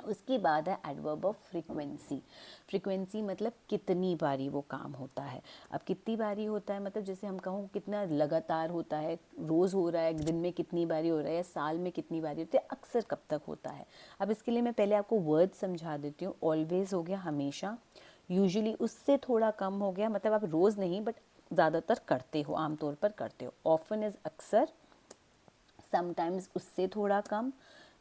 उसके बाद है एडवर्ब ऑफ फ्रीक्वेंसी। फ्रीक्वेंसी मतलब कितनी बारी वो काम होता है। अब कितनी बारी होता है मतलब जैसे हम कहूँ कितना लगातार होता है, रोज़ हो रहा है, दिन में कितनी बारी हो रहा है, या साल में कितनी बारी होती है, अक्सर कब तक होता है। अब इसके लिए मैं पहले आपको वर्ड समझा देती हूँ। ऑलवेज हो गया हमेशा, यूजुअली उससे थोड़ा कम हो गया, मतलब आप रोज़ नहीं बट ज़्यादातर करते हो, आमतौर पर करते हो। ऑफन इज़ अक्सर, समटाइम्स उससे थोड़ा कम,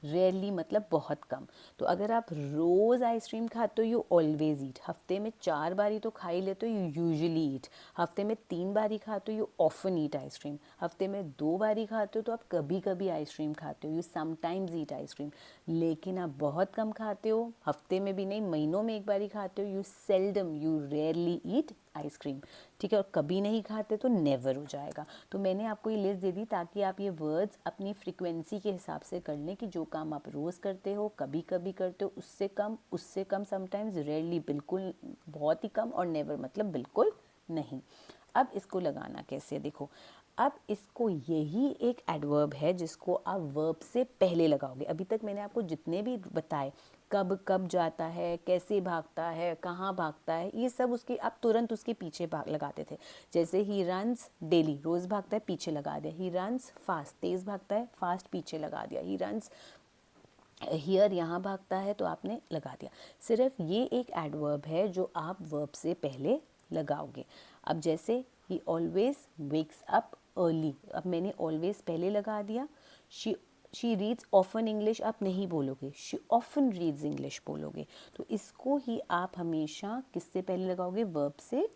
रेयरली मतलब बहुत कम। तो अगर आप रोज़ आइसक्रीम खाते हो यू ऑलवेज ईट, हफ्ते में 4 बारी तो खा ही लेते हो यू यूजुअली ईट, हफ्ते में 3 बारी खाते हो यू ऑफन ईट आइसक्रीम, हफ्ते में 2 बारी खाते हो तो आप कभी कभी आइसक्रीम खाते हो, यू समटाइम्स ईट आइसक्रीम। लेकिन आप बहुत कम खाते हो, हफ्ते में भी नहीं, महीनों में 1 बारी खाते हो, you seldom, you rarely eat ice cream. ठीक है, और कभी नहीं खाते तो नेवर हो जाएगा। तो मैंने आपको ये लिस्ट दे दी ताकि आप ये वर्ड्स अपनी फ्रीक्वेंसी के हिसाब से कर लें कि जो काम आप रोज़ करते हो, कभी कभी करते हो, उससे कम समटाइम्स, रेयरली बिल्कुल बहुत ही कम, और नेवर मतलब बिल्कुल नहीं। अब इसको लगाना कैसे, देखो। अब इसको, यही एक एडवर्ब है जिसको आप वर्ब से पहले लगाओगे। अभी तक मैंने आपको जितने भी बताए, कब कब जाता है, कैसे भागता है, कहाँ भागता है, ये सब उसके आप तुरंत उसके पीछे भाग लगाते थे। जैसे ही रन्स डेली, रोज़ भागता है, पीछे लगा दिया। ही रन्स फास्ट, तेज़ भागता है, फास्ट पीछे लगा दिया। ही रन्स हियर, यहाँ भागता है तो आपने लगा दिया। सिर्फ ये एक एडवर्ब है जो आप वर्ब से पहले लगाओगे। अब जैसे ही ऑलवेज वेक्स अप अर्ली, अब मैंने ऑलवेज पहले लगा दिया। शी रीड्स ऑफन इंग्लिश आप नहीं बोलोगे, शी ऑफन रीड्स इंग्लिश बोलोगे। तो इसको ही आप हमेशा किससे पहले लगाओगे, वर्ब से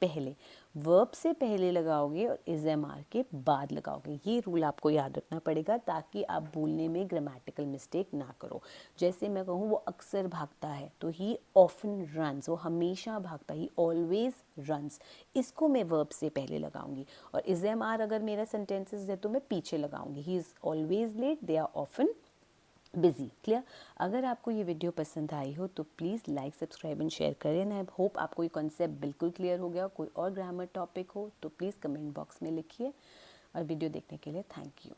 पहले। वर्ब से पहले लगाओगे और इज एम आर के बाद लगाओगे। ये रूल आपको याद रखना पड़ेगा ताकि आप बोलने में ग्रामेटिकल मिस्टेक ना करो। जैसे मैं कहूँ वो अक्सर भागता है तो ही ऑफन रन्स, वो हमेशा भागता है, ही ऑलवेज रन्स। इसको मैं वर्ब से पहले लगाऊंगी। और इज एम आर अगर मेरा सेंटेंसेस है तो मैं पीछे लगाऊंगी। He is always late, they are often busy. Clear. अगर आपको ये वीडियो पसंद आई हो तो please like, subscribe and share करें। एंड आई होप आपको ये कॉन्सेप्ट बिल्कुल क्लियर हो गया। कोई और ग्रामर टॉपिक हो तो प्लीज़ कमेंट बॉक्स में लिखिए। और वीडियो देखने के लिए थैंक यू।